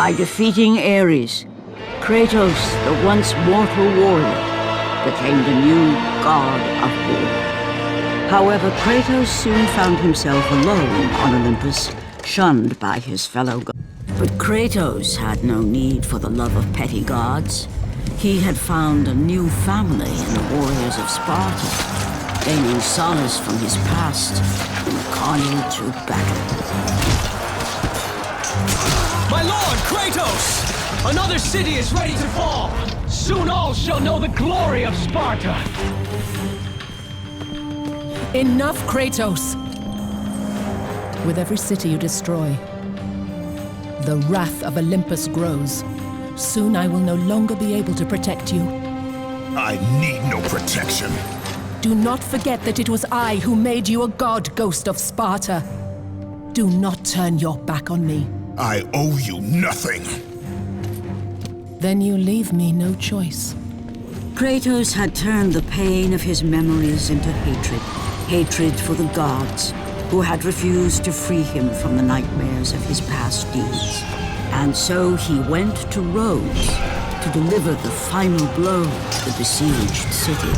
By defeating Ares, Kratos, the once mortal warrior, became the new god of war. However, Kratos soon found himself alone on Olympus, shunned by his fellow gods. But Kratos had no need for the love of petty gods. He had found a new family in the warriors of Sparta, gaining solace from his past in the carnage of battle. My lord, Kratos! Another city is ready to fall! Soon all shall know the glory of Sparta! Enough, Kratos! With every city you destroy, the wrath of Olympus grows. Soon I will no longer be able to protect you. I need no protection. Do not forget that it was I who made you a god, Ghost of Sparta. Do not turn your back on me. I owe you nothing. Then you leave me no choice. Kratos had turned the pain of his memories into hatred. Hatred for the gods, who had refused to free him from the nightmares of his past deeds. And so he went to Rhodes to deliver the final blow to the besieged city.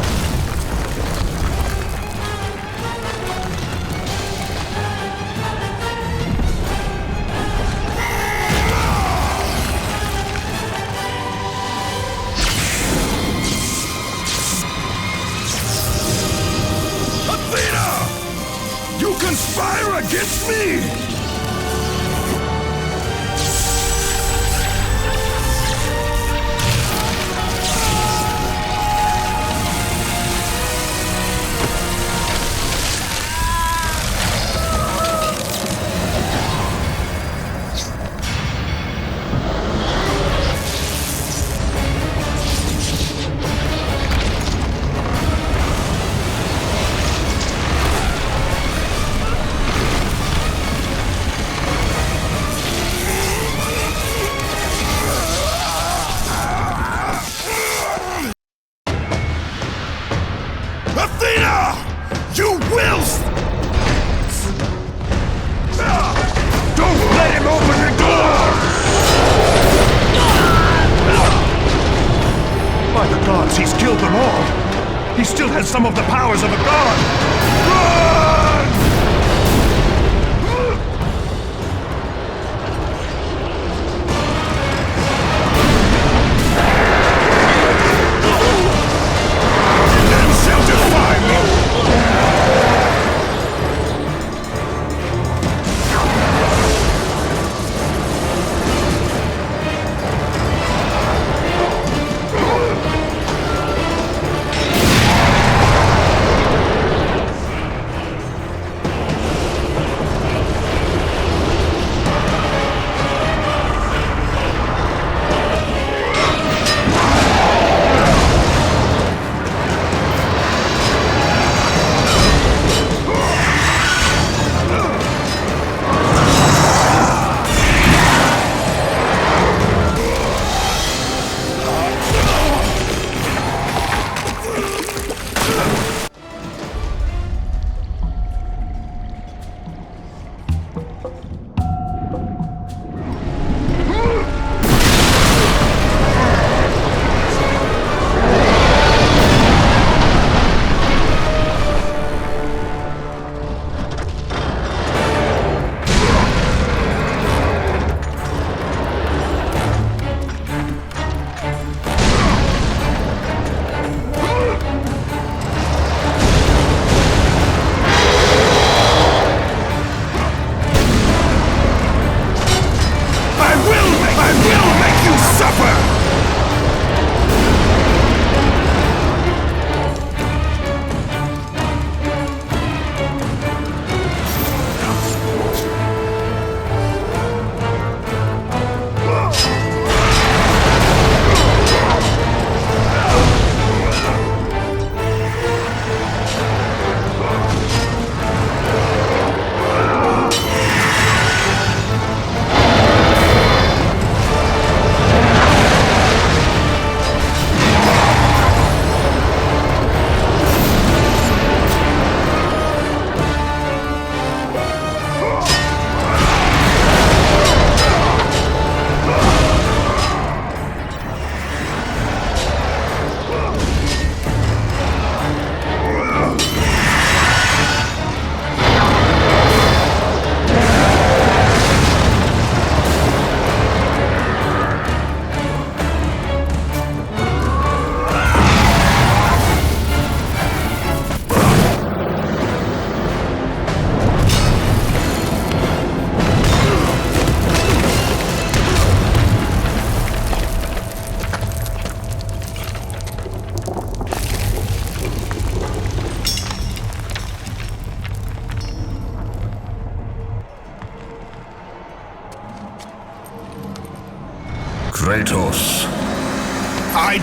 You conspire against me! You will! Don't let him open the door! By the gods, he's killed them all! He still has some of the powers of a god! Run! None shall defy me!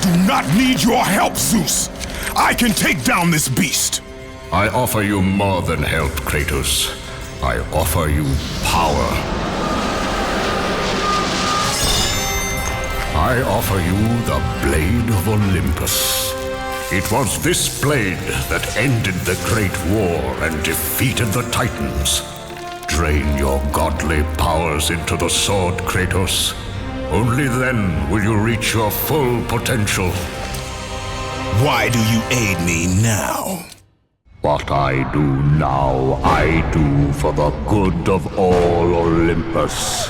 do not need your help, Zeus. I can take down this beast. I offer you more than help, Kratos. I offer you power. I offer you the Blade of Olympus. It was this blade that ended the Great War and defeated the Titans. Drain your godly powers into the sword, Kratos. Only then will you reach your full potential. Why do you aid me now? What I do now, I do for the good of all Olympus.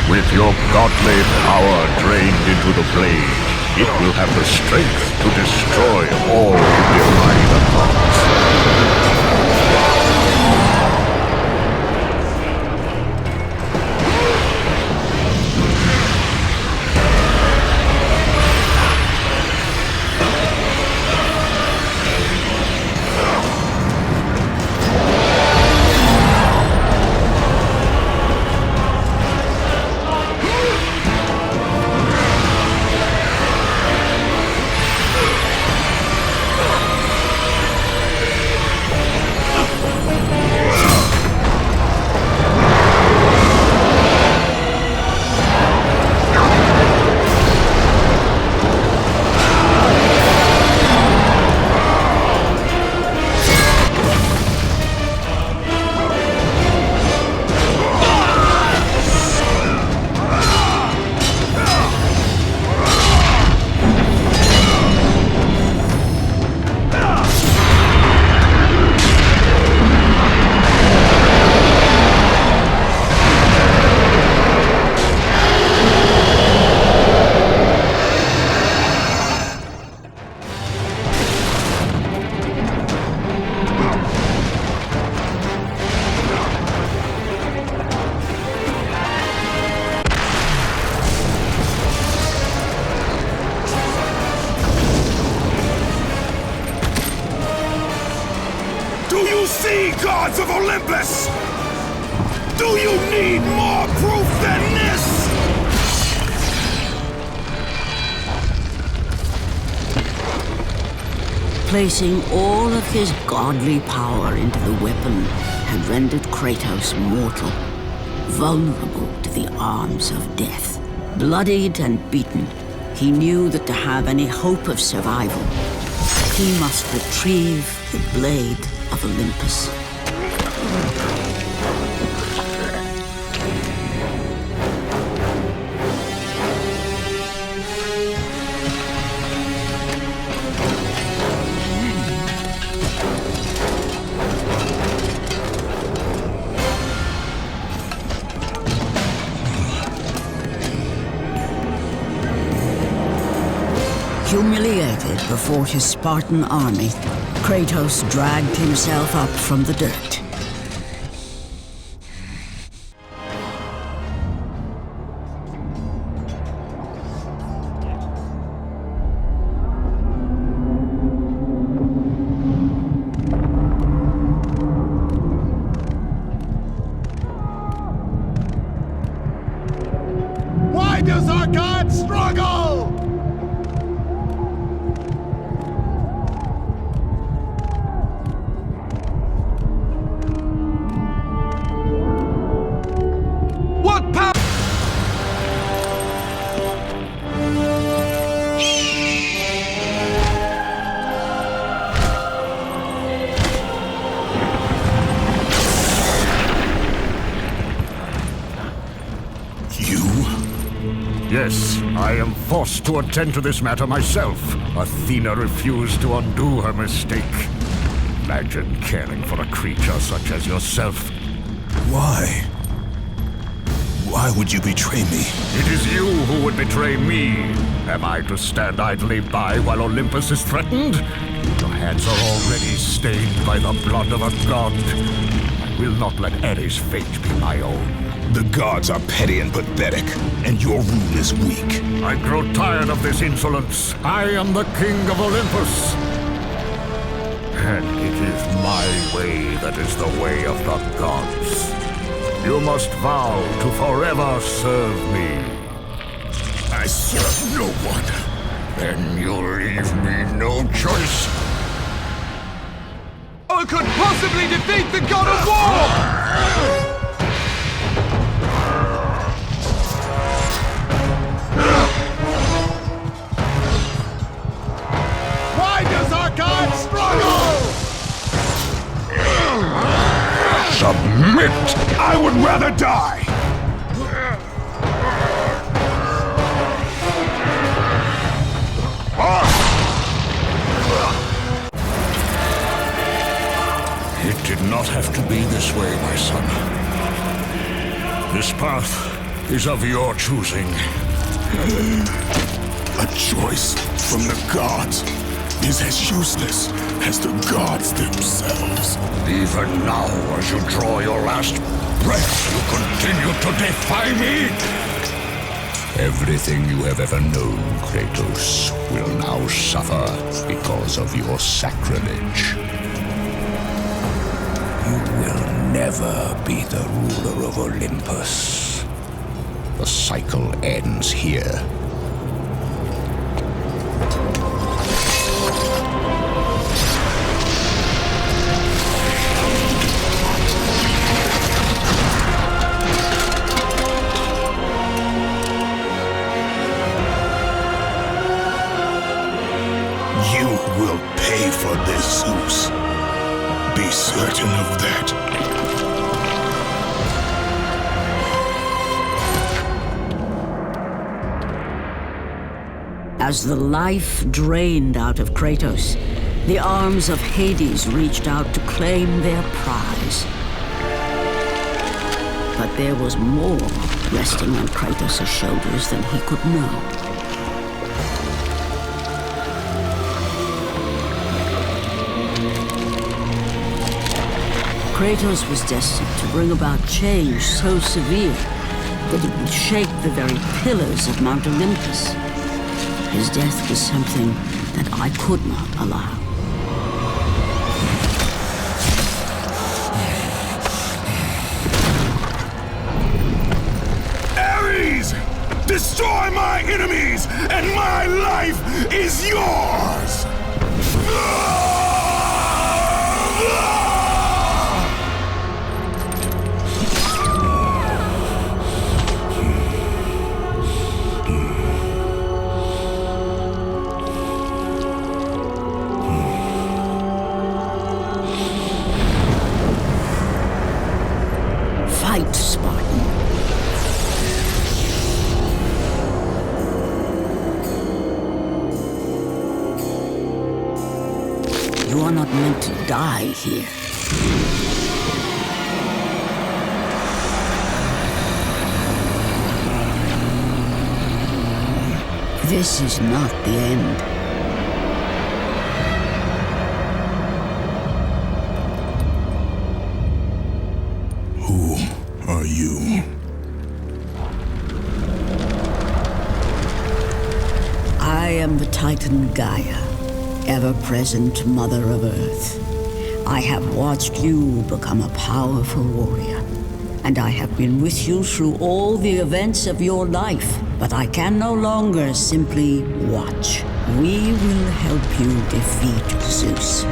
With your godly power drained into the blade, it will have the strength to destroy all who defy the gods. Gods of Olympus! Do you need more proof than this? Placing all of his godly power into the weapon had rendered Kratos mortal, vulnerable to the arms of death. Bloodied and beaten, he knew that to have any hope of survival, he must retrieve the Blade of Olympus. Humiliated before his Spartan army, Kratos dragged himself up from the dirt. Why does our god struggle? Yes, I am forced to attend to this matter myself. Athena refused to undo her mistake. Imagine caring for a creature such as yourself. Why? Why would you betray me? It is you who would betray me. Am I to stand idly by while Olympus is threatened? Your hands are already stained by the blood of a god. I will not let Ares' fate be my own. The gods are petty and pathetic, and your rule is weak. I grow tired of this insolence. I am the king of Olympus. And it is my way that is the way of the gods. You must vow to forever serve me. I serve no one. Then you leave me no choice. Or could possibly defeat the god of war! Why does our god struggle? Submit! I would rather die! It did not have to be this way, my son. This path is of your choosing. A choice from the gods is as useless as the gods themselves. Even now, as you draw your last breath, you continue to defy me? Everything you have ever known, Kratos, will now suffer because of your sacrilege. You will never be the ruler of Olympus. The cycle ends here. You will pay for this, Zeus. Be certain of that. As the life drained out of Kratos, the arms of Hades reached out to claim their prize. But there was more resting on Kratos' shoulders than he could know. Kratos was destined to bring about change so severe that it would shake the very pillars of Mount Olympus. His death was something that I could not allow. Ares! Destroy my enemies, and my life is yours! Fight, Spartan. You are not meant to die here. This is not the end. Who are you? I am the Titan Gaia, ever-present Mother of Earth. I have watched you become a powerful warrior, and I have been with you through all the events of your life, but I can no longer simply watch. We will help you defeat Zeus.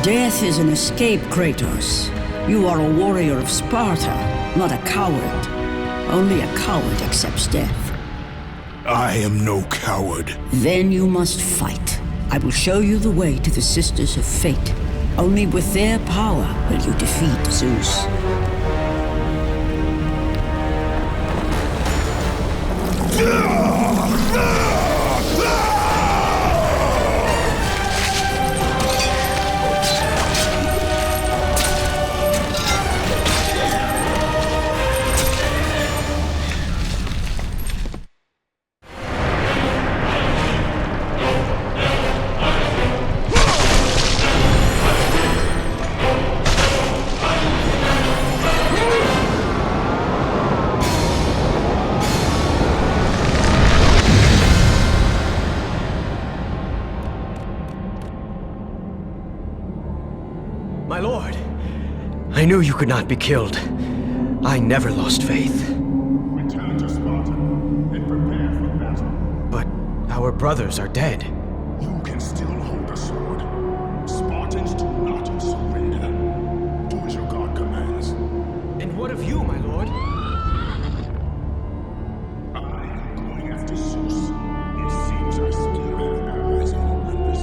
Death is an escape, Kratos. You are a warrior of Sparta, not a coward. Only a coward accepts death. I am no coward. Then you must fight. I will show you the way to the Sisters of Fate. Only with their power will you defeat Zeus. My lord, I knew you could not be killed. I never lost faith. Return to Sparta and prepare for battle. But our brothers are dead. You can still hold the sword. Spartans do not surrender. Do as your god commands. And what of you, my lord? I am going after Zeus. It seems I still have allies on Olympus.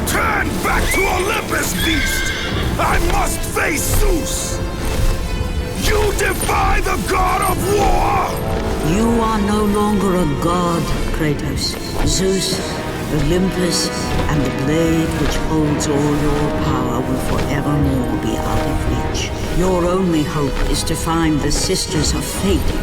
Turn back to Olympus, beast! I must face Zeus! You defy the god of war! You are no longer a god, Kratos. Zeus, Olympus, and the blade which holds all your power will forevermore be out of reach. Your only hope is to find the Sisters of Fate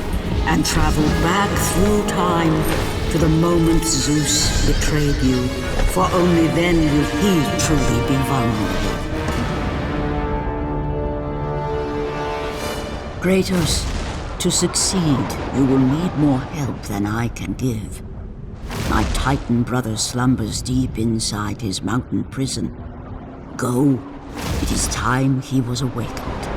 and travel back through time to the moment Zeus betrayed you, for only then will he truly be vulnerable. Kratos, to succeed, you will need more help than I can give. My Titan brother slumbers deep inside his mountain prison. Go. It is time he was awakened.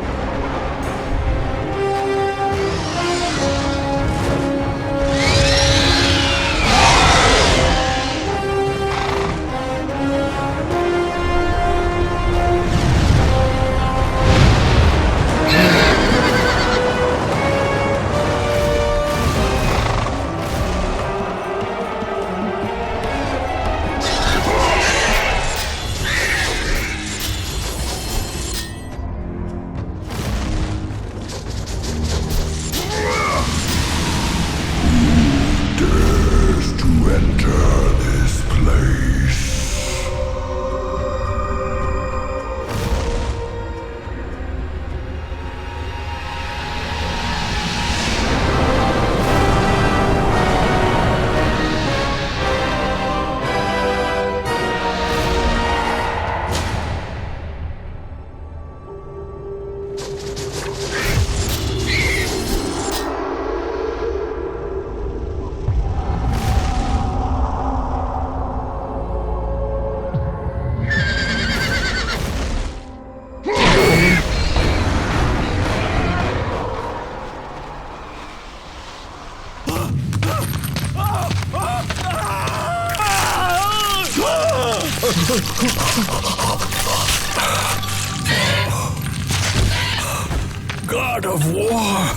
God of war,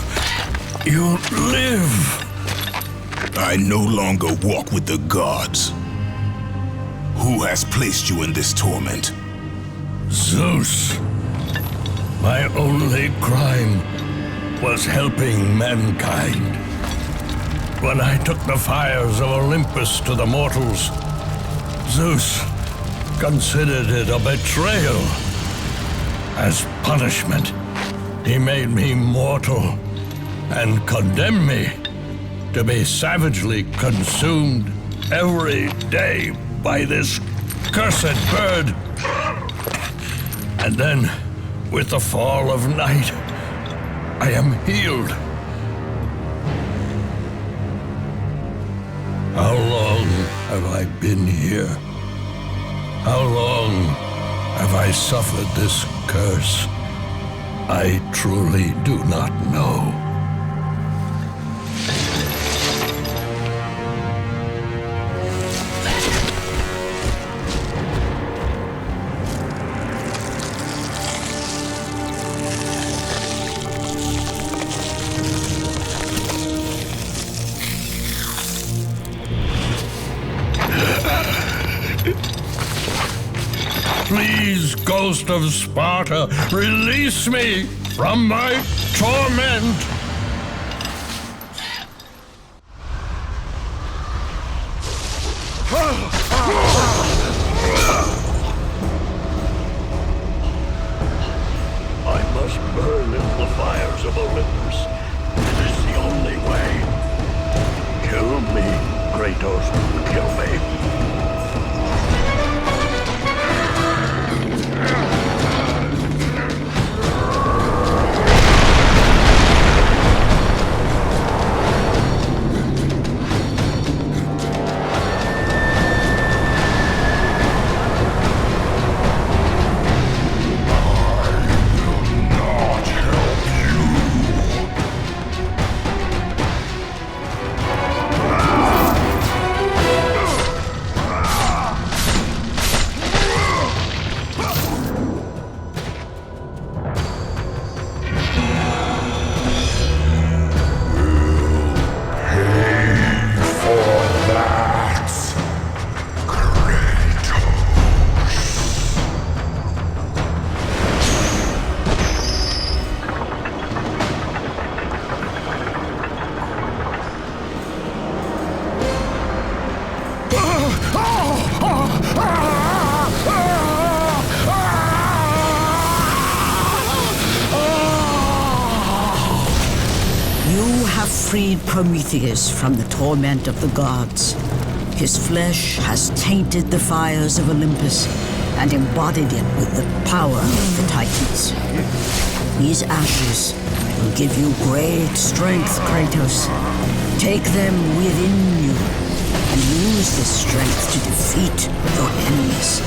you live. I no longer walk with the gods. Who has placed you in this torment? Zeus. My only crime was helping mankind. When I took the fires of Olympus to the mortals, Zeus considered it a betrayal. As punishment, he made me mortal and condemned me to be savagely consumed every day by this cursed bird. And then, with the fall of night, I am healed. How long have I been here? How long have I suffered this curse? I truly do not know. Please, Ghost of Sparta, release me from my torment! I must burn in the fires of Olympus. It is the only way. Kratos won't kill me. Freed Prometheus from the torment of the gods. His flesh has tainted the fires of Olympus and embodied it with the power of the Titans. These ashes will give you great strength, Kratos. Take them within you and use this strength to defeat your enemies.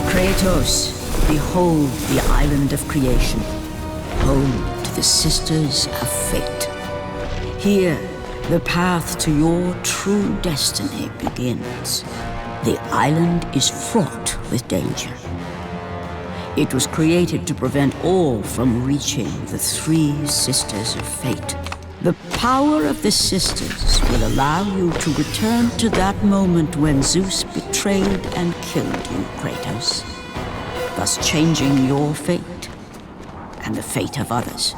Kratos, behold the island of creation, home to the Sisters of Fate. Here, the path to your true destiny begins. The island is fraught with danger. It was created to prevent all from reaching the three Sisters of Fate. The power of the Sisters will allow you to return to that moment when Zeus betrayed and killed you, Kratos, thus changing your fate and the fate of others.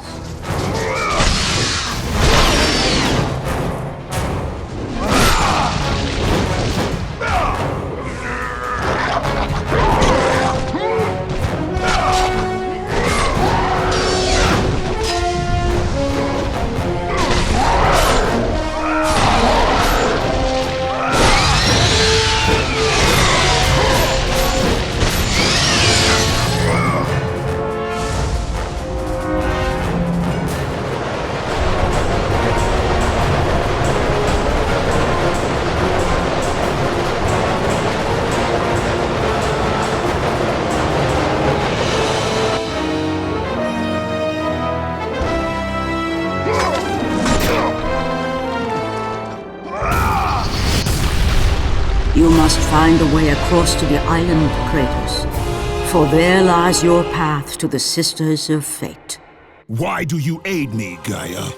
You must find a way across to the island, Kratos, for there lies your path to the Sisters of Fate. Why do you aid me, Gaia?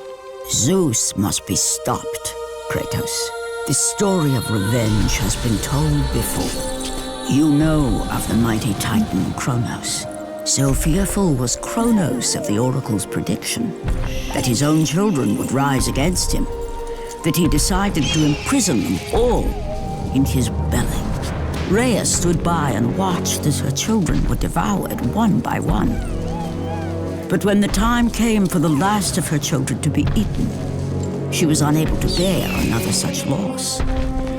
Zeus must be stopped, Kratos. The story of revenge has been told before. You know of the mighty Titan Kronos. So fearful was Kronos of the Oracle's prediction that his own children would rise against him, that he decided to imprison them all in his belly. Rhea stood by and watched as her children were devoured one by one. But when the time came for the last of her children to be eaten, she was unable to bear another such loss,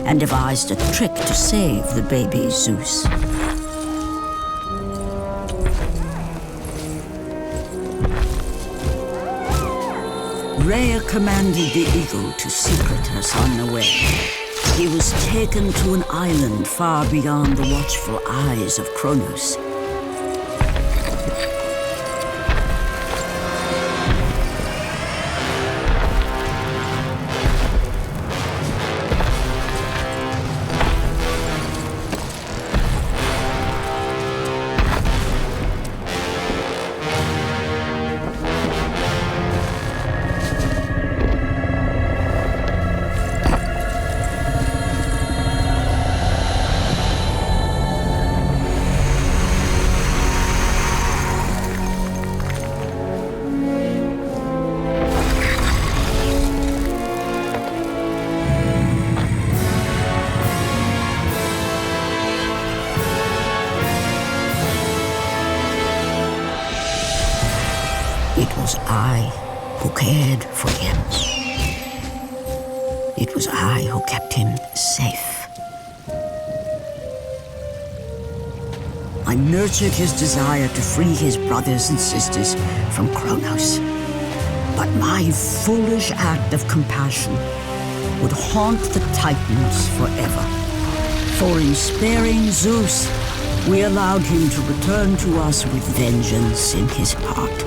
and devised a trick to save the baby Zeus. Rhea commanded the eagle to secret her son away. He was taken to an island far beyond the watchful eyes of Kronos. It was I who cared for him. It was I who kept him safe. I nurtured his desire to free his brothers and sisters from Kronos. But my foolish act of compassion would haunt the Titans forever. For in sparing Zeus, we allowed him to return to us with vengeance in his heart.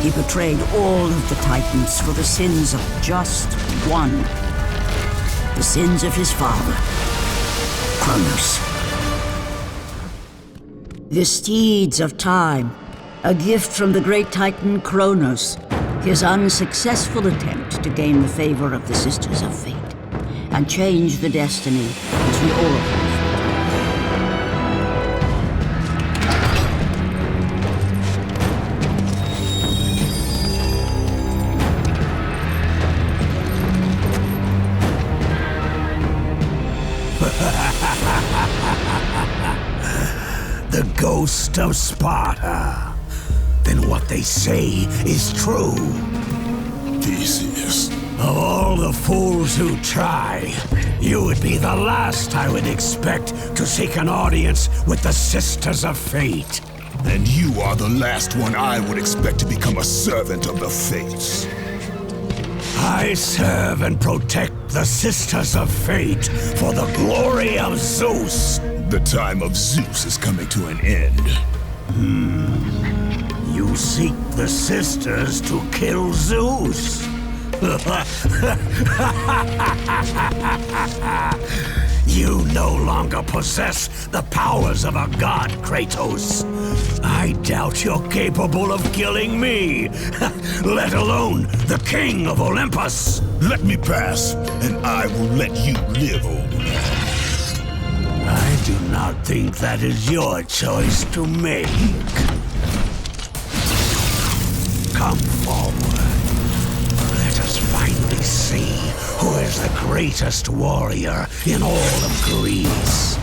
He betrayed all of the Titans for the sins of just one. The sins of his father, Kronos. The steeds of time, a gift from the great Titan Kronos, his unsuccessful attempt to gain the favor of the Sisters of Fate, and change the destiny which the Oracle. The Ghost of Sparta. Then what they say is true. Theseus. Of all the fools who try, you would be the last I would expect to seek an audience with the Sisters of Fate. And you are the last one I would expect to become a servant of the Fates. I serve and protect the Sisters of Fate for the glory of Zeus. The time of Zeus is coming to an end. You seek the Sisters to kill Zeus. You no longer possess the powers of a god, Kratos. I doubt you're capable of killing me, let alone the king of Olympus. Let me pass, and I will let you live, old man. I do not think that is your choice to make. Come forward. Let us finally see who is the greatest warrior in all of Greece.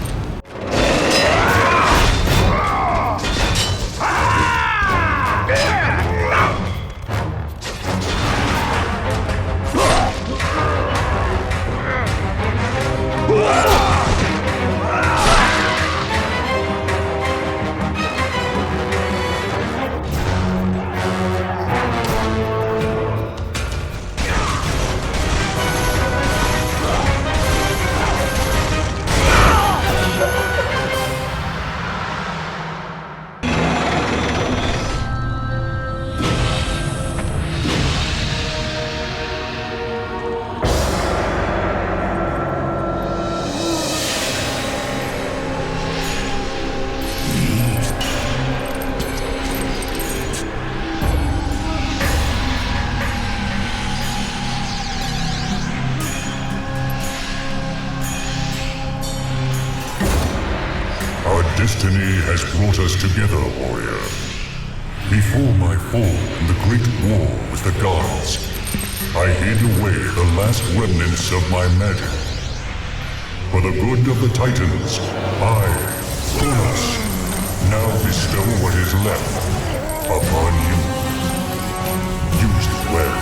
Destiny has brought us together, warrior. Before my fall in the great war with the gods, I hid away the last remnants of my magic. For the good of the Titans, I, Kronos, now bestow what is left upon you. Use it well.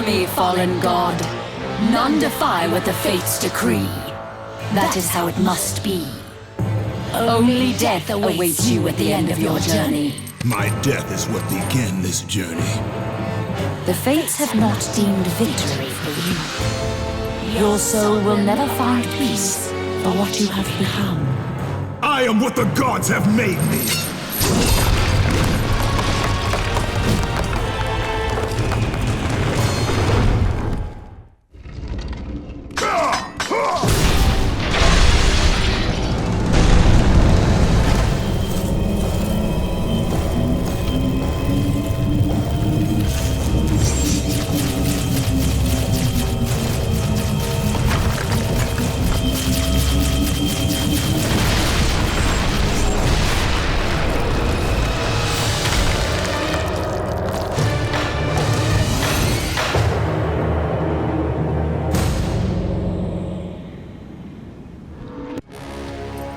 me, fallen god. None defy what the fates decree. That is how it must be. Only death awaits you at the end of your journey. My death is what began this journey. The fates have not deemed victory for you. Your soul will never find peace for what you have become. I am what the gods have made me!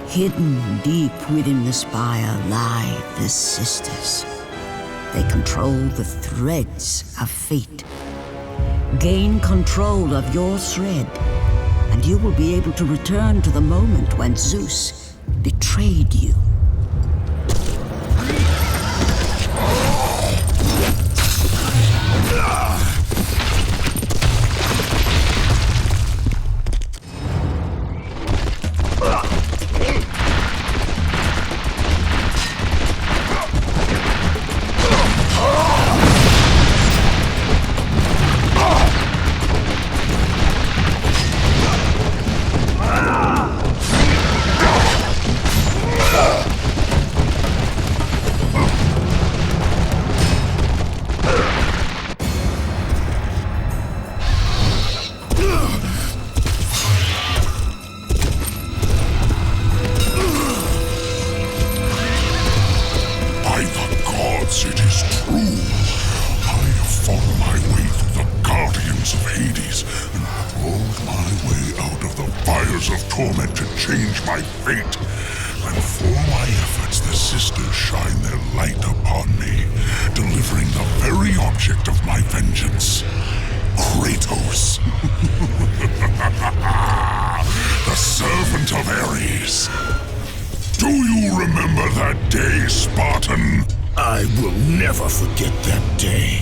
Hidden deep within the spire lie the sisters. They control the threads of fate. Gain control of your thread, and you will be able to return to the moment when Zeus betrayed you. Kratos. The servant of Ares. Do you remember that day, Spartan? I will never forget that day.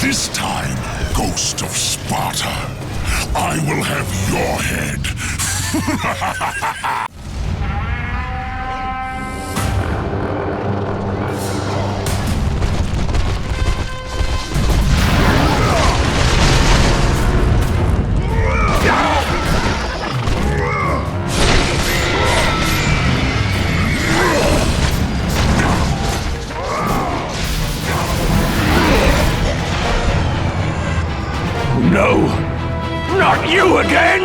This time, Ghost of Sparta, I will have your head. No! Not you again!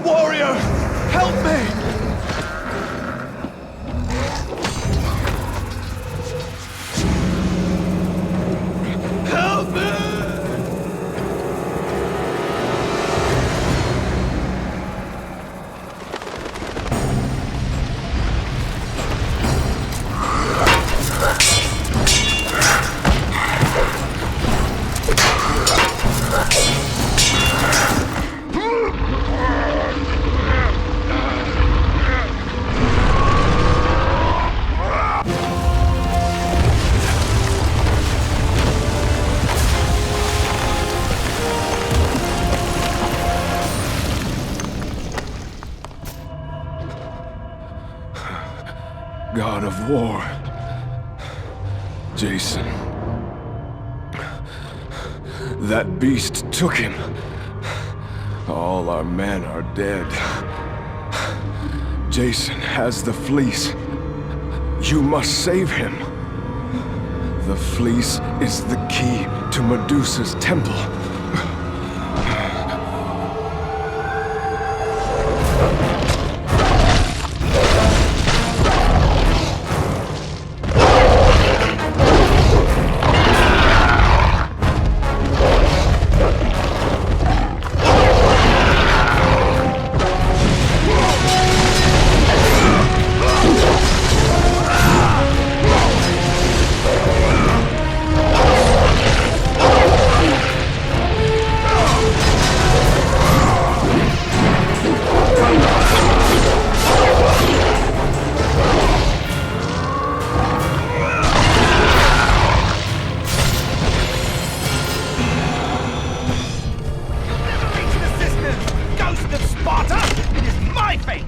Warrior, help me! Help me! God of War, Jason. That beast took him. All our men are dead. Jason has the fleece. You must save him. The fleece is the key to Medusa's temple. Ghost of Sparta! It is my fate!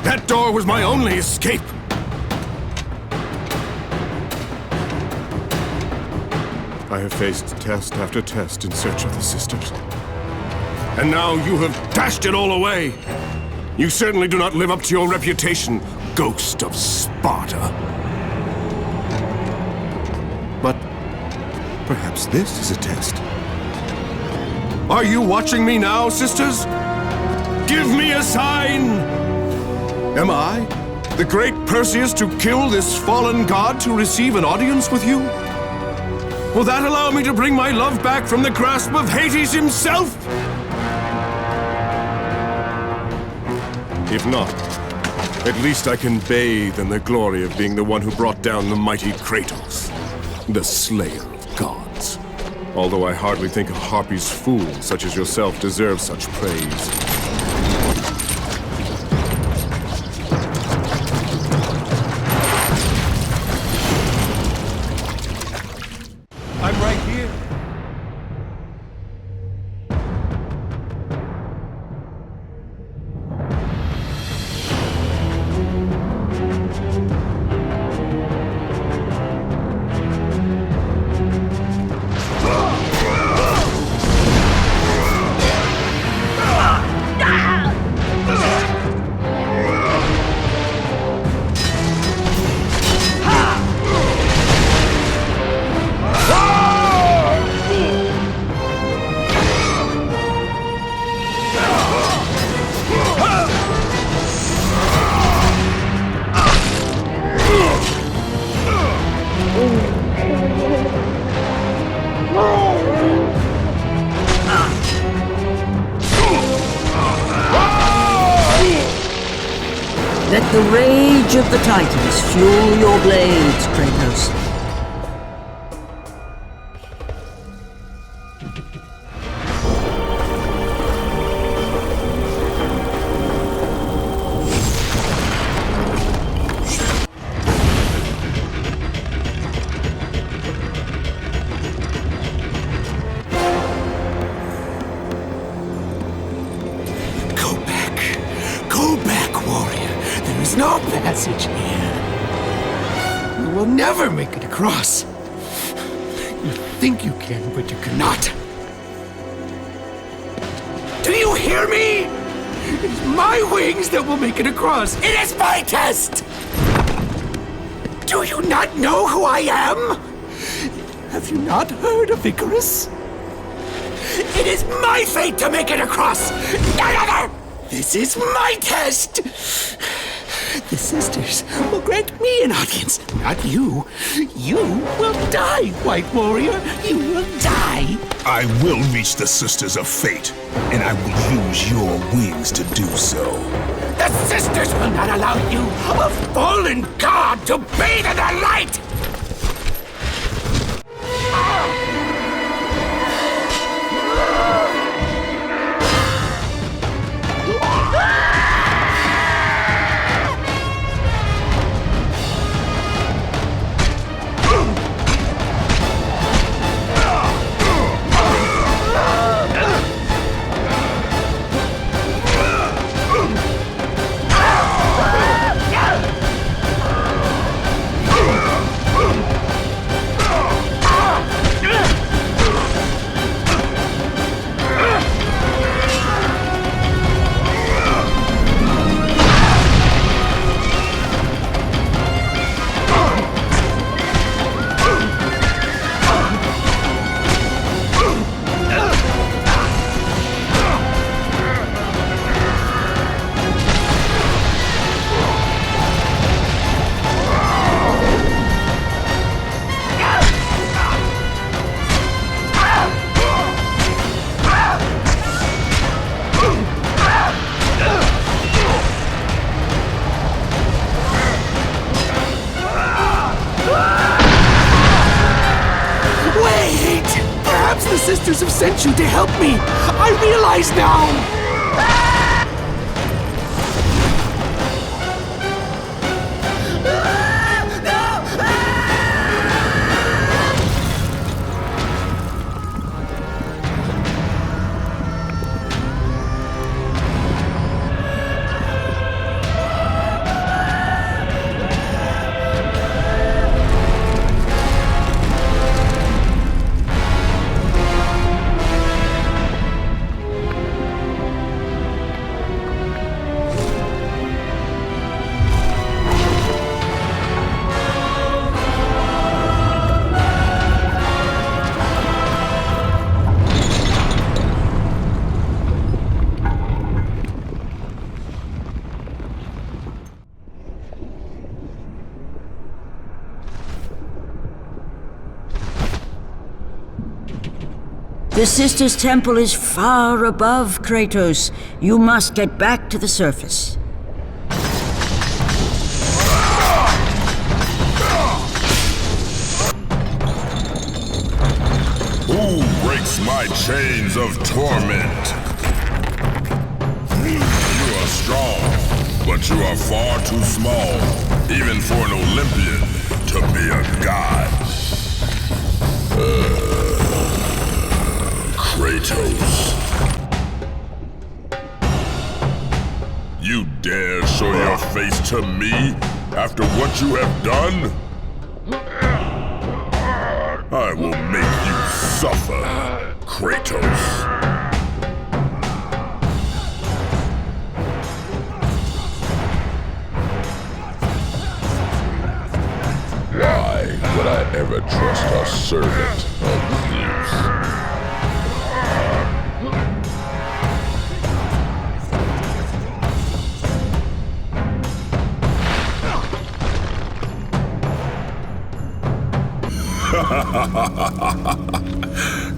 That door was my only escape! I have faced test after test in search of the sisters. And now you have dashed it all away! You certainly do not live up to your reputation, Ghost of Sparta. But perhaps this is a test. Are you watching me now, sisters? Give me a sign! Am I, the great Perseus, to kill this fallen god to receive an audience with you? Will that allow me to bring my love back from the grasp of Hades himself? If not, at least I can bathe in the glory of being the one who brought down the mighty Kratos, the slayer of gods. Although I hardly think a Harpy's fool such as yourself deserves such praise. I'm right here. Let the rage of the Titans fuel your blades, Kratos. No passage here. will never make it across. You think you can, but you cannot. Do you hear me? It is my wings that will make it across. It is my test! Do you not know who I am? Have you not heard of Icarus? It is my fate to make it across! None other! This is my test! The sisters will grant me an audience, not you. You will die, White Warrior. You will die. I will reach the Sisters of Fate, and I will use your wings to do so. The sisters will not allow you, a fallen god, to bathe in their light! Sisters have sent you to help me! I realize now! The Sisters' Temple is far above, Kratos. You must get back to the surface. Who breaks my chains of torment? You are strong, but you are far too small, even for an Olympian to be a god. Kratos. You dare show your face to me after what you have done? I will make you suffer, Kratos. Why would I ever trust a servant of Zeus?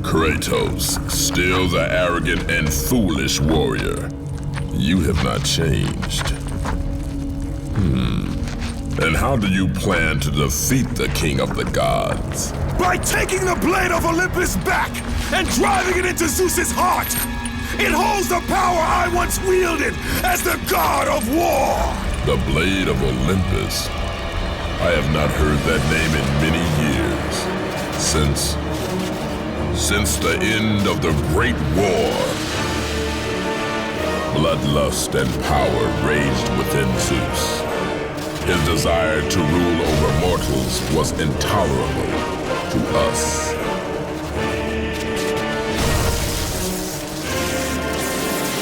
Kratos, still the arrogant and foolish warrior. You have not changed. And how do you plan to defeat the King of the Gods? By taking the Blade of Olympus back and driving it into Zeus's heart! It holds the power I once wielded as the God of War! The Blade of Olympus? I have not heard that name in many years. Since the end of the Great War. Bloodlust and power raged within Zeus. His desire to rule over mortals was intolerable to us.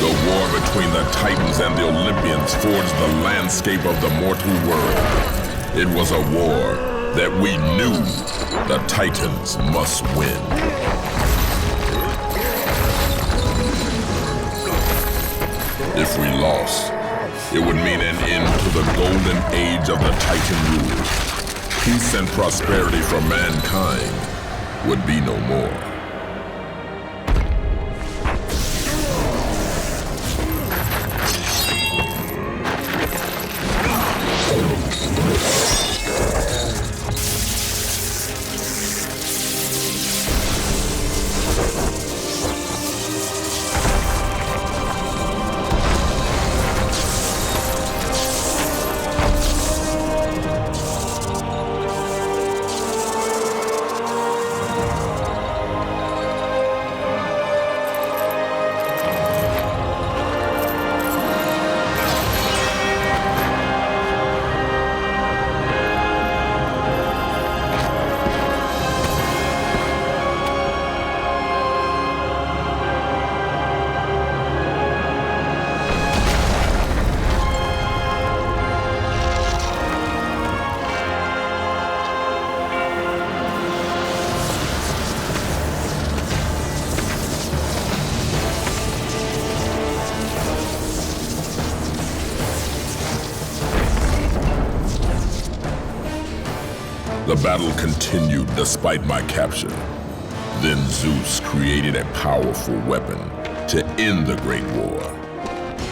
The war between the Titans and the Olympians forged the landscape of the mortal world. It was a war that we knew the Titans must win. If we lost, it would mean an end to the golden age of the Titan rule. Peace and prosperity for mankind would be no more. The battle continued despite my capture. Then Zeus created a powerful weapon to end the Great War.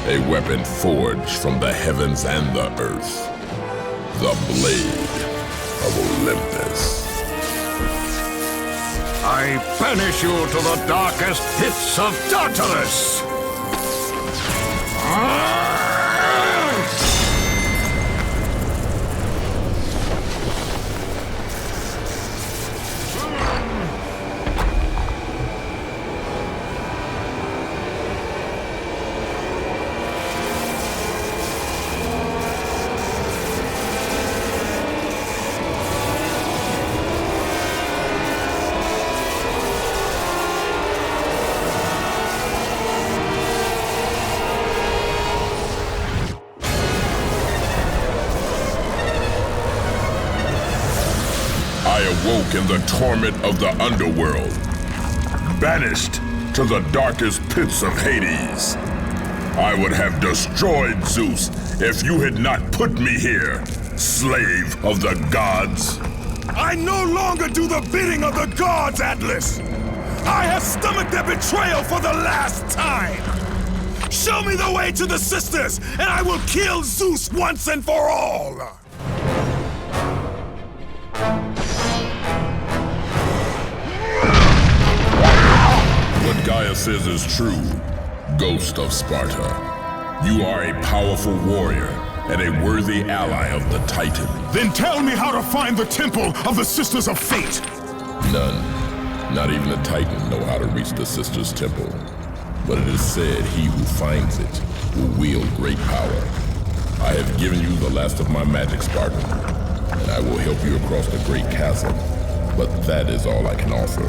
A weapon forged from the heavens and the earth. The Blade of Olympus. I banish you to the darkest pits of Tartarus! Awoke in the torment of the underworld, banished to the darkest pits of Hades. I would have destroyed Zeus if you had not put me here, slave of the gods. I no longer do the bidding of the gods, Atlas! I have stomached their betrayal for the last time! Show me the way to the sisters, and I will kill Zeus once and for all! What Gaia says is true, Ghost of Sparta. You are a powerful warrior and a worthy ally of the Titan. Then tell me how to find the Temple of the Sisters of Fate! None, not even a Titan, know how to reach the Sisters' Temple. But it is said he who finds it will wield great power. I have given you the last of my magic, Spartan, and I will help you across the great chasm. But that is all I can offer.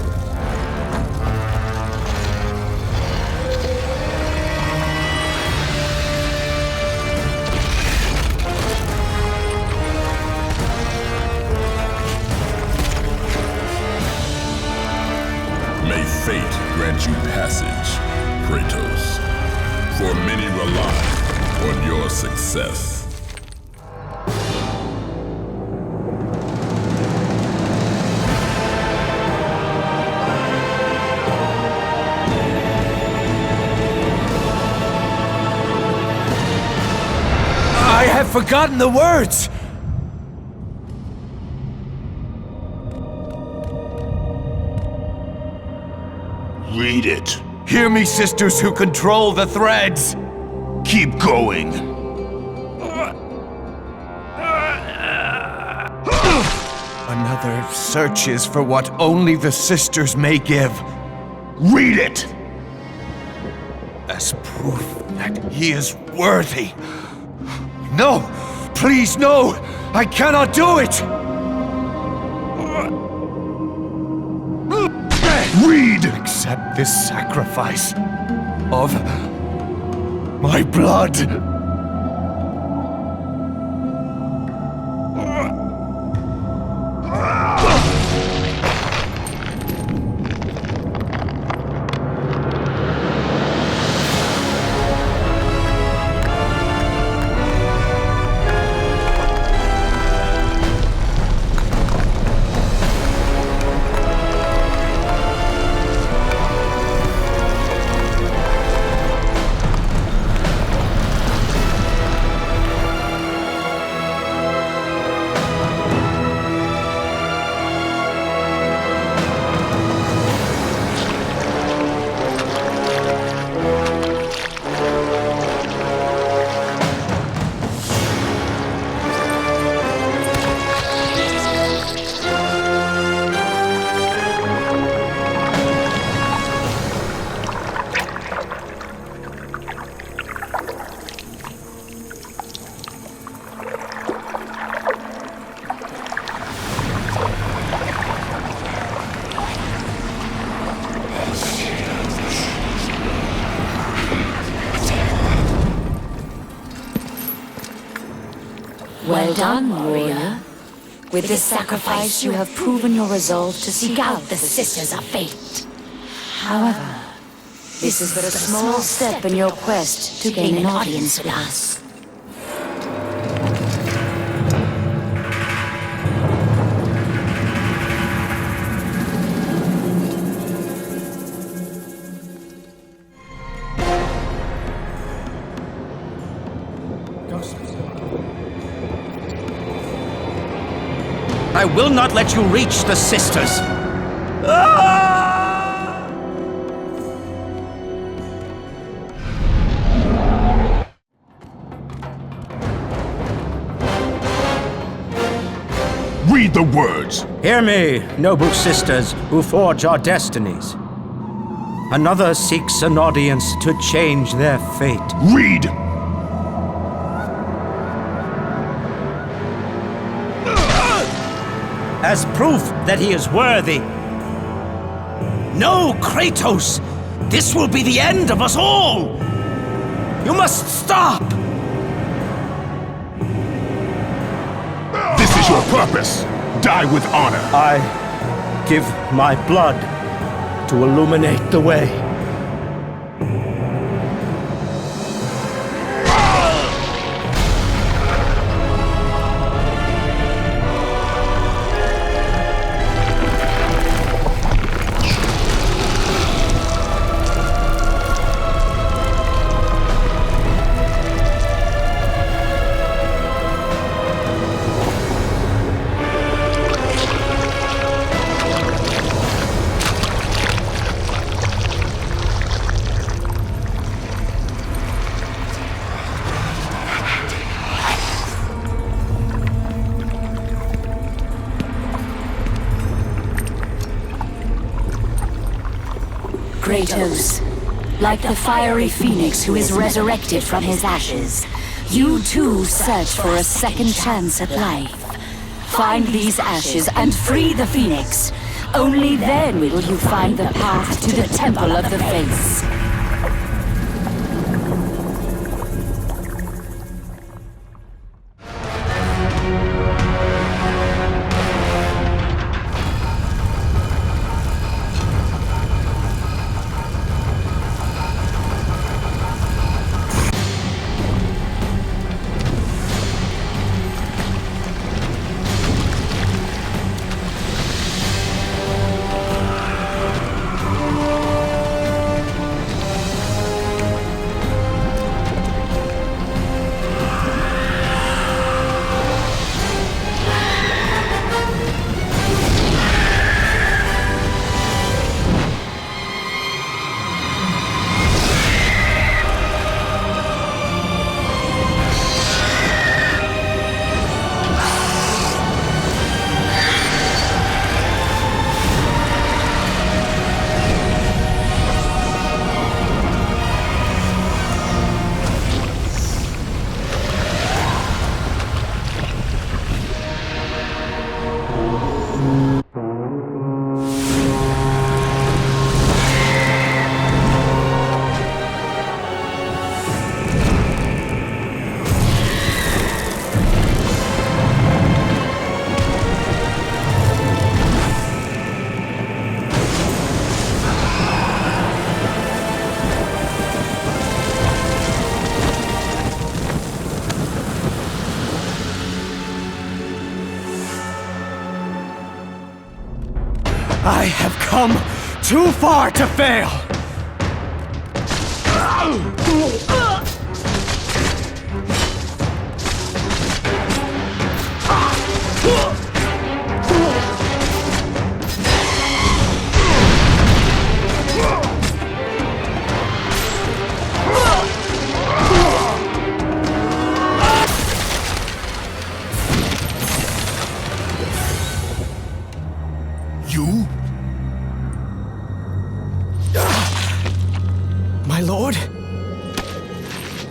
May fate grant you passage, Kratos, for many rely on your success. I have forgotten the words! Read it. Hear me, sisters who control the threads! Keep going. Another searches for what only the sisters may give. Read it! As proof that he is worthy. No! Please, no! I cannot do it! Read! Accept this sacrifice of my blood. Well done, warrior. With this sacrifice, you have proven your resolve to seek out the Sisters of Fate. However, this is but a small step in your quest to gain an audience with us. I will not let you reach the Sisters! Read the words! Hear me, noble sisters who forge our destinies. Another seeks an audience to change their fate. Read! As proof that he is worthy. No, Kratos! This will be the end of us all! You must stop! This is your purpose! Die with honor! I give my blood to illuminate the way. Kratos, like the fiery phoenix who is resurrected from his ashes, you too search for a second chance at life. Find these ashes and free the phoenix. Only then will you find the path to the Temple of the Face. I have come too far to fail! You? My lord?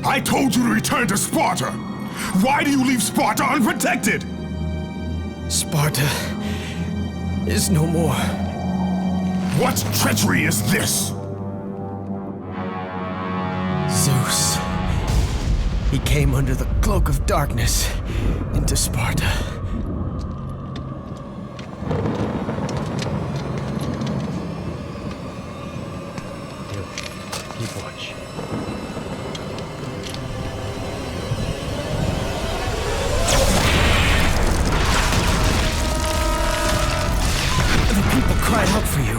I told you to return to Sparta! Why do you leave Sparta unprotected? Sparta is no more. What treachery is this? Zeus. He came under the cloak of darkness into Sparta. Keep watch. The people cried out for you.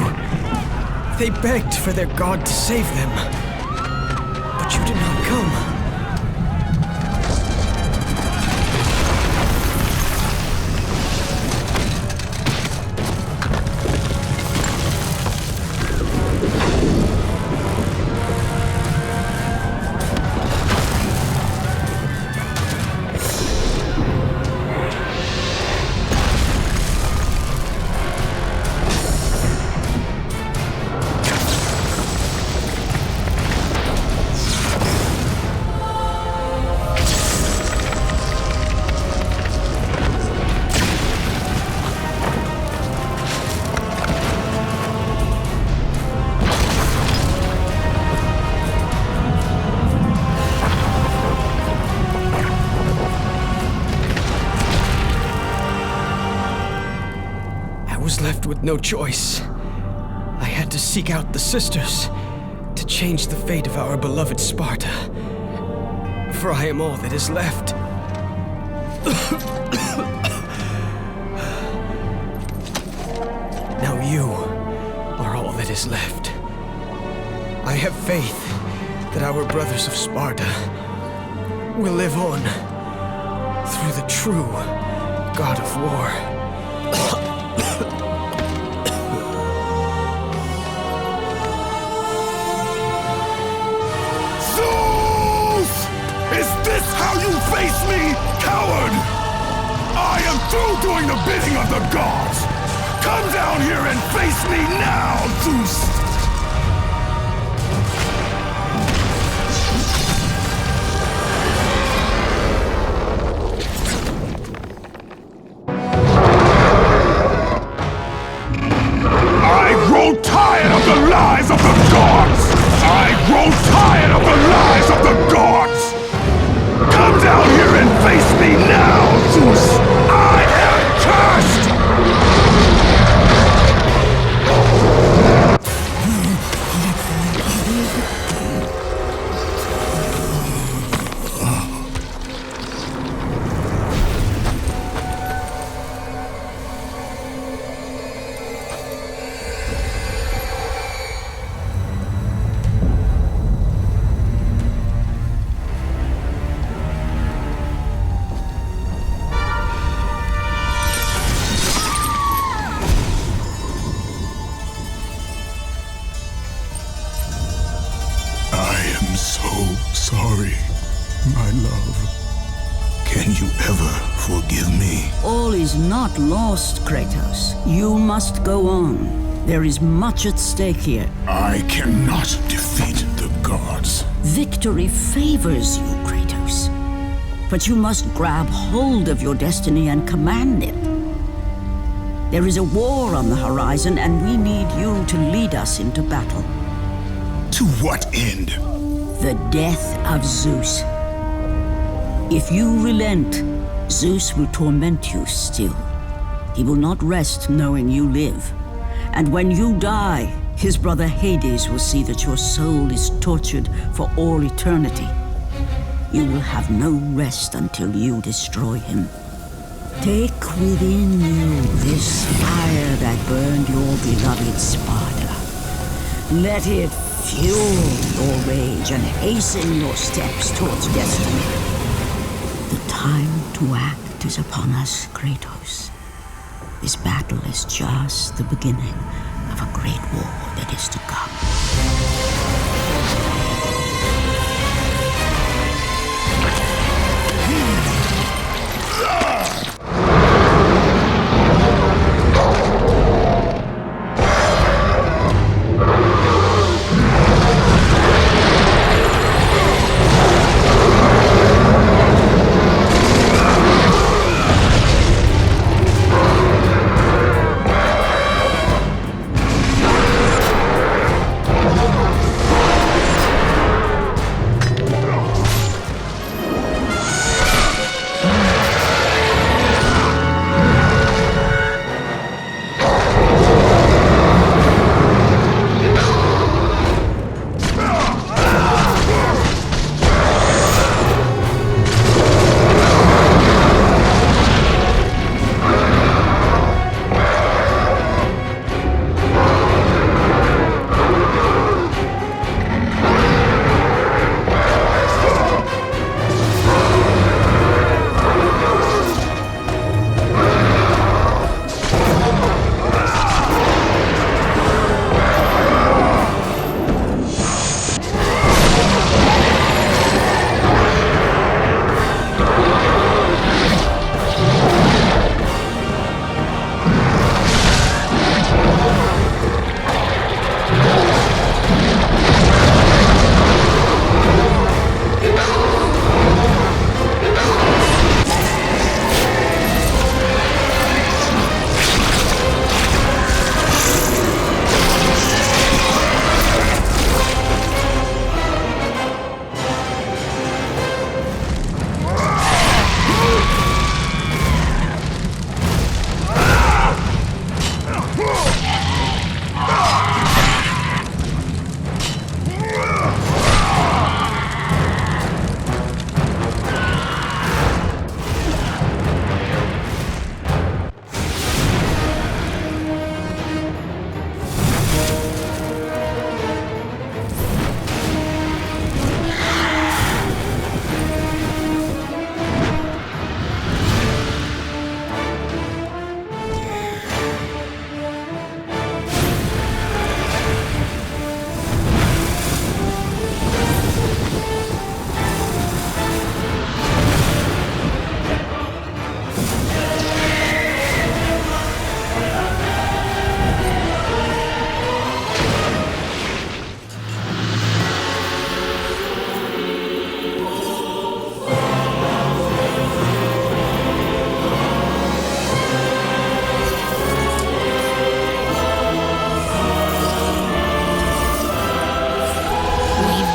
They begged for their god to save them. But you did not come. Left with no choice. I had to seek out the sisters to change the fate of our beloved Sparta. For I am all that is left. Now you are all that is left. I have faith that our brothers of Sparta will live on through the true God of War. Is this how you face me, coward? I am through doing the bidding of the gods! Come down here and face me now, Zeus! I grow tired of the lies of the gods! I grow tired of the lies of the gods! Come down here and face me now, Zeus! I am cursed! Sorry, my love. Can you ever forgive me? All is not lost, Kratos. You must go on. There is much at stake here. I cannot defeat the gods. Victory favors you, Kratos. But you must grab hold of your destiny and command it. There is a war on the horizon, and we need you to lead us into battle. To what end? The death of Zeus. If you relent, Zeus will torment you still. He will not rest knowing you live. And when you die, his brother Hades will see that your soul is tortured for all eternity. You will have no rest until you destroy him. Take within you this fire that burned your beloved Sparta. Let it fuel your rage and hasten your steps towards destiny. The time to act is upon us, Kratos. This battle is just the beginning of a great war that is to come.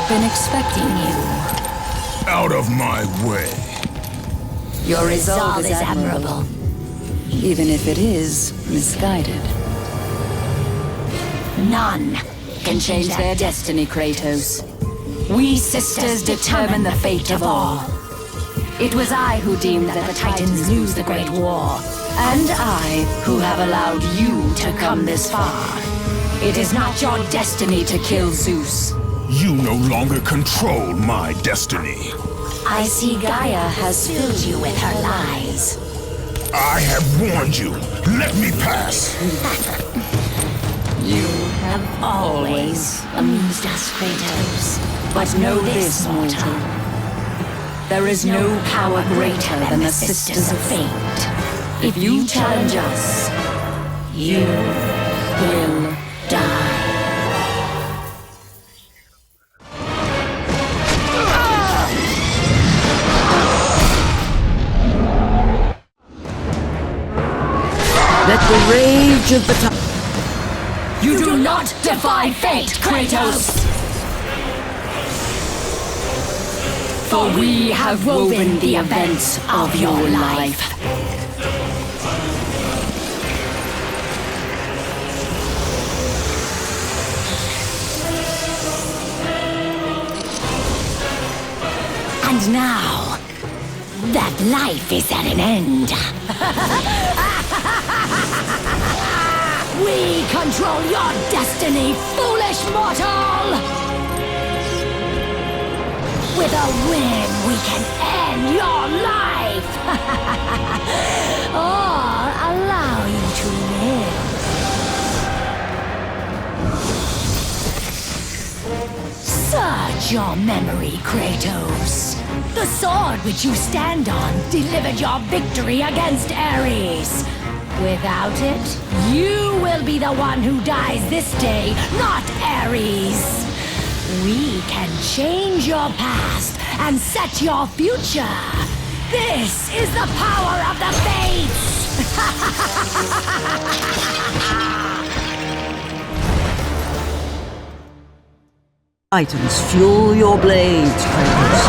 Been expecting you. Out of my way. Your resolve is admirable, even if it is misguided. None can change their destiny, Kratos. We sisters determine the fate of all. It was I who deemed that the Titans lose the Great War, and I who have allowed you to come this far. It is not your destiny to kill Zeus. You no longer control my destiny. I see Gaia has filled you with her lies. I have warned you. Let me pass. You have always amused us, Kratos. But know this, mortal. There is no power greater than the Sisters of Fate. If you challenge us, you will die. Let the rage of the You do not defy fate, Kratos! For we have woven the events of your life. And now, that life is at an end. We control your destiny, foolish mortal! With a win, we can end your life! Or allow you to live. Search your memory, Kratos. The sword which you stand on delivered your victory against Ares. Without it, you will be the one who dies this day, not Ares. We can change your past and set your future. This is the power of the Fates! Titans, fuel your blades, Kratos.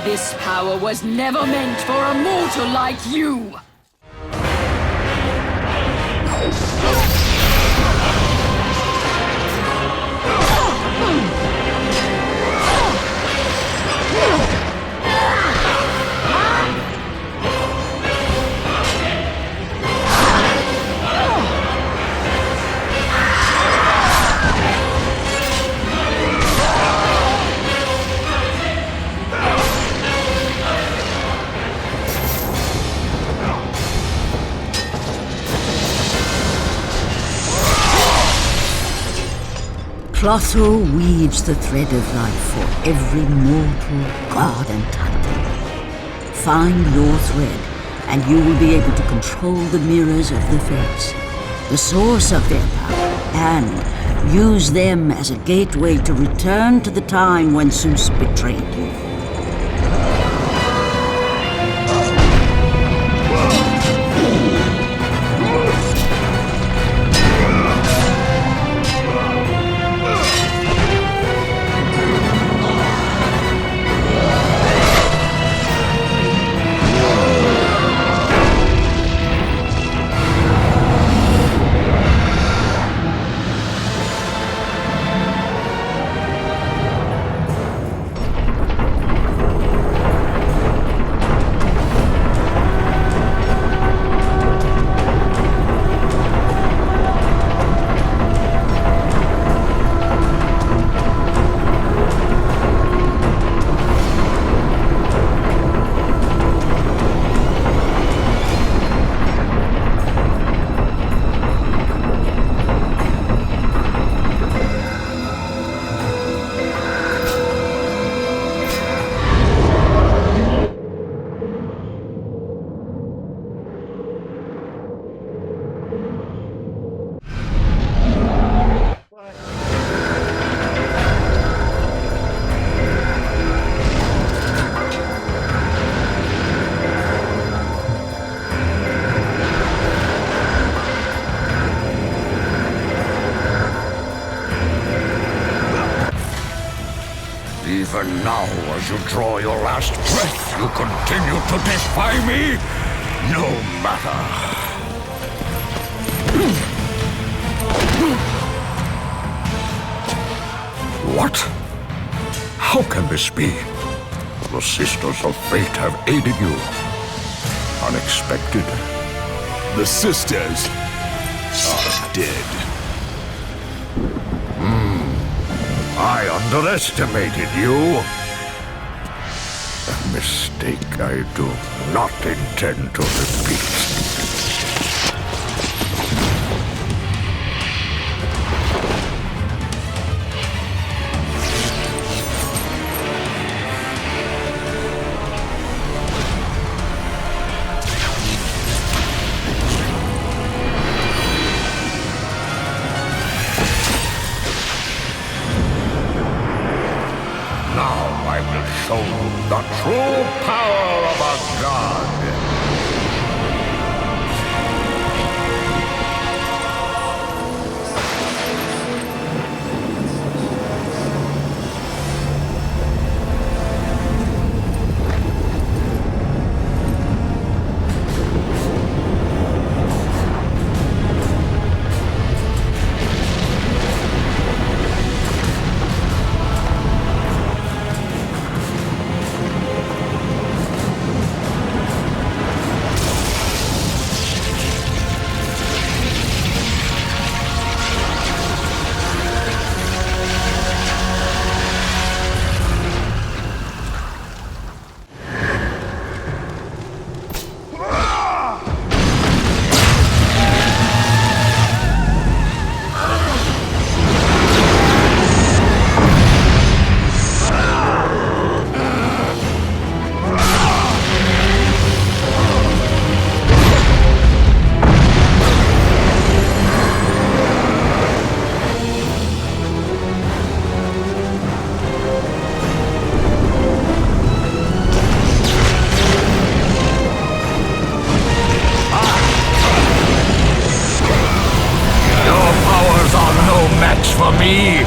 This power was never meant for a mortal like you! Clotho weaves the thread of life for every mortal, god and titan. Find your thread, and you will be able to control the mirrors of the Fates, the source of their power, and use them as a gateway to return to the time when Zeus betrayed you. Even now, as you draw your last breath, you continue to defy me? No matter. What? How can this be? The Sisters of Fate have aided you. Unexpected. The sisters are dead. I underestimated you. A mistake I do not intend to repeat. show you the true power of a god. For me!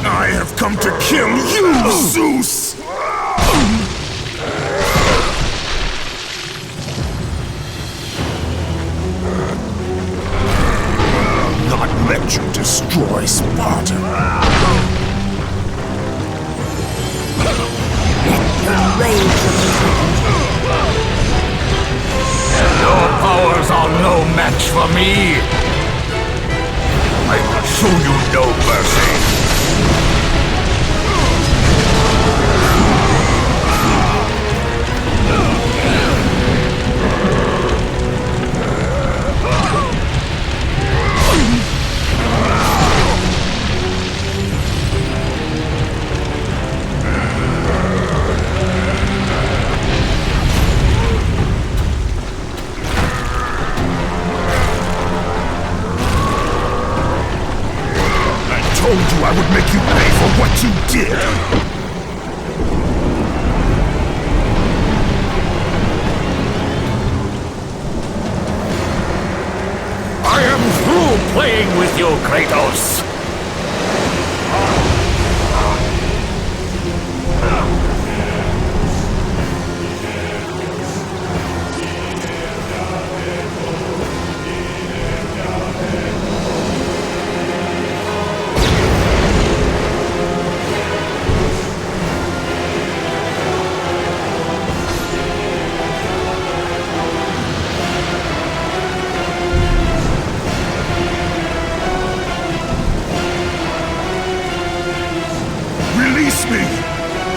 I have come to kill you, Zeus! Not let you destroy Sparta. Your powers are no match for me! I will show you no mercy! I told you I would make you pay for what you did! I am through playing with you, Kratos!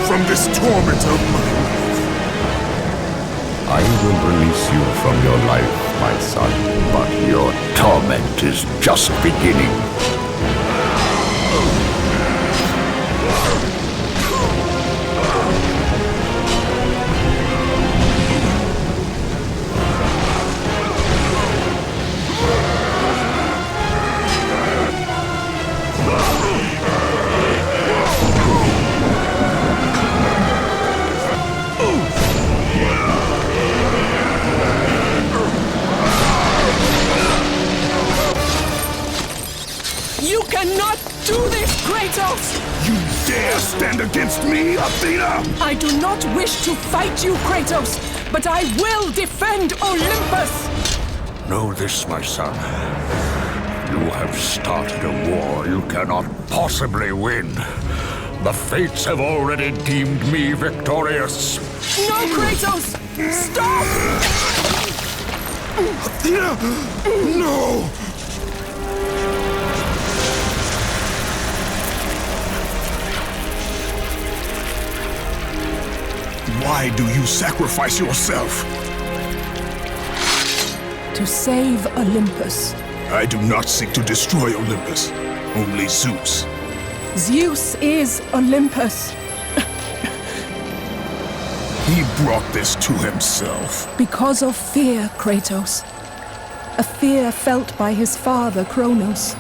From this torment of mine. I will release you from your life, my son, but your torment is just beginning. cannot do this, Kratos! You dare stand against me, Athena? I do not wish to fight you, Kratos, but I will defend Olympus! Know this, my son. You have started a war you cannot possibly win. The fates have already deemed me victorious. No, Kratos! Stop! Athena! No! Why do you sacrifice yourself? To save Olympus. I do not seek to destroy Olympus. Only Zeus. Zeus is Olympus. he brought this to himself? Because of fear, Kratos. A fear felt by his father, Kronos.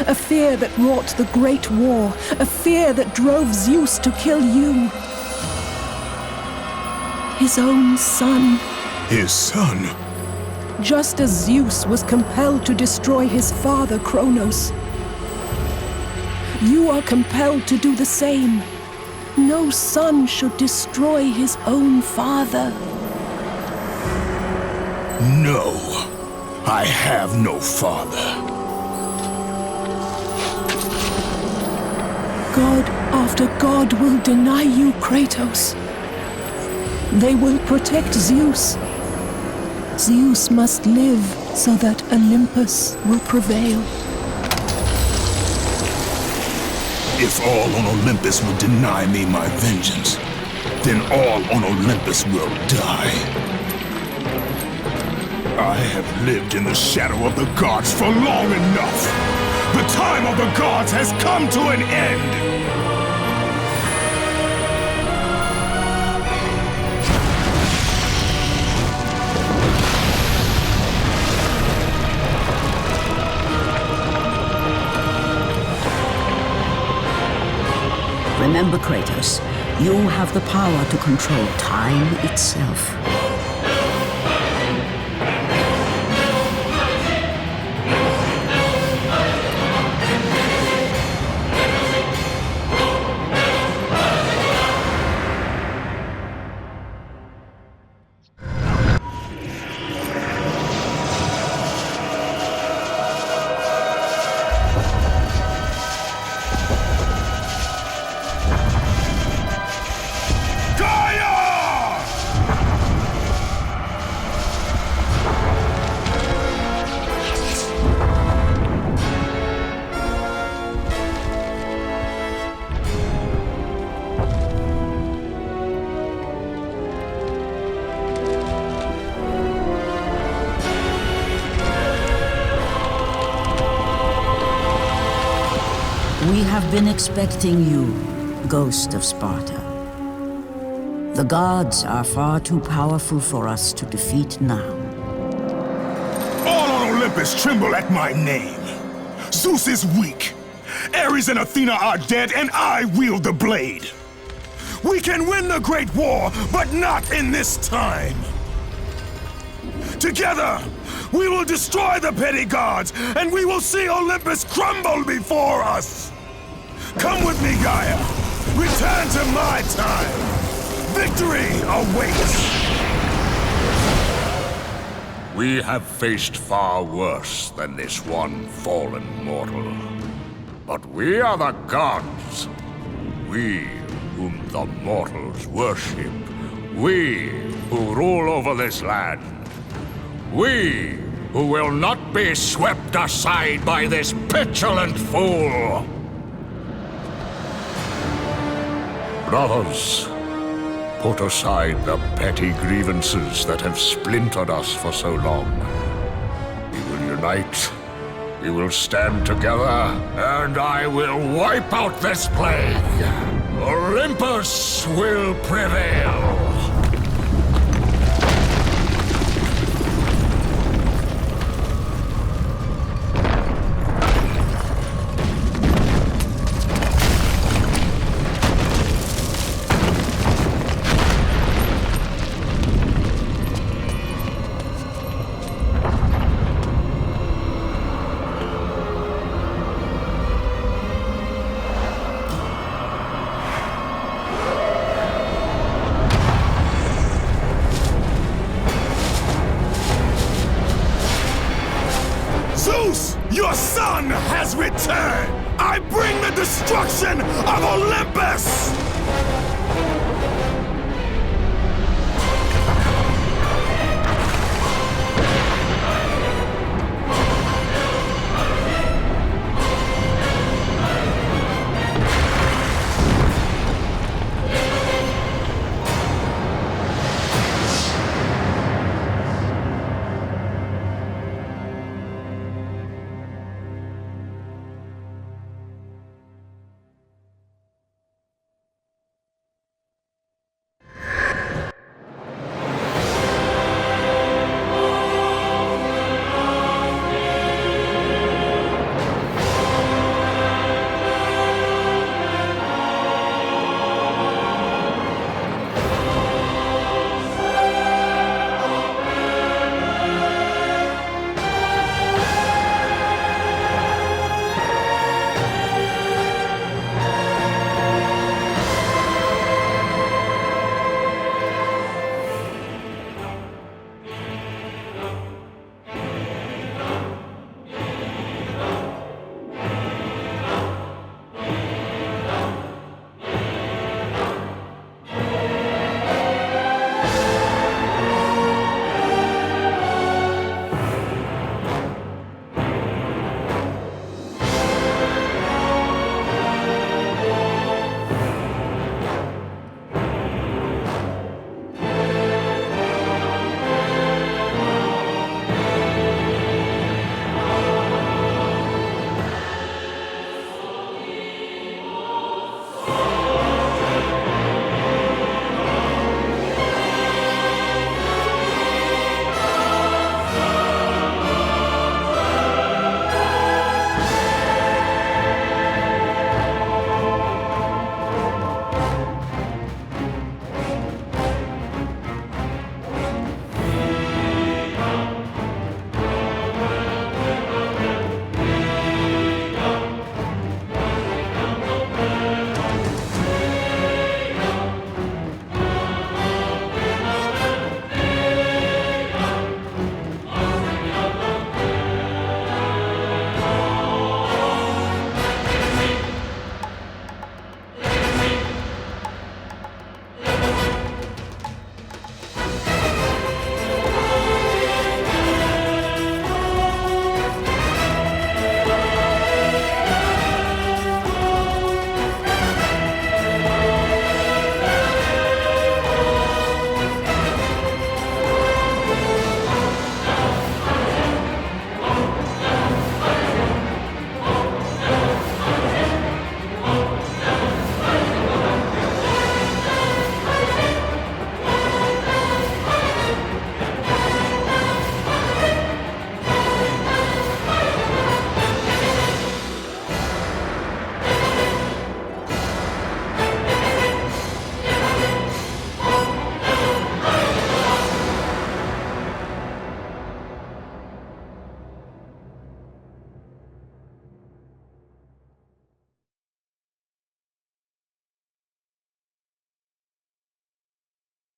A fear that wrought the Great War. A fear that drove Zeus to kill you. His own son. His son? Just as Zeus was compelled to destroy his father, Kronos. You are compelled to do the same. No son should destroy his own father. No, I have no father. God after God will deny you, Kratos. They will protect Zeus. Zeus must live so that Olympus will prevail. If all on Olympus will deny me my vengeance, then all on Olympus will die. I have lived in the shadow of the gods for long enough. The time of the gods has come to an end. Remember, Kratos, you have the power to control time itself. We have been expecting you, Ghost of Sparta. The gods are far too powerful for us to defeat now. All on Olympus tremble at my name. Zeus is weak. Ares and Athena are dead, and I wield the blade. We can win the Great War, but not in this time. Together, we will destroy the petty gods, and we will see Olympus crumble before us. Come with me, Gaia. Return to my time. Victory awaits. We have faced far worse than this one fallen mortal. But we are the gods. We whom the mortals worship. We who rule over this land. We who will not be swept aside by this petulant fool. Brothers, put aside the petty grievances that have splintered us for so long. We will unite, we will stand together, and I will wipe out this plague. Olympus will prevail. Zeus, your son has returned! I bring the destruction of Olympus!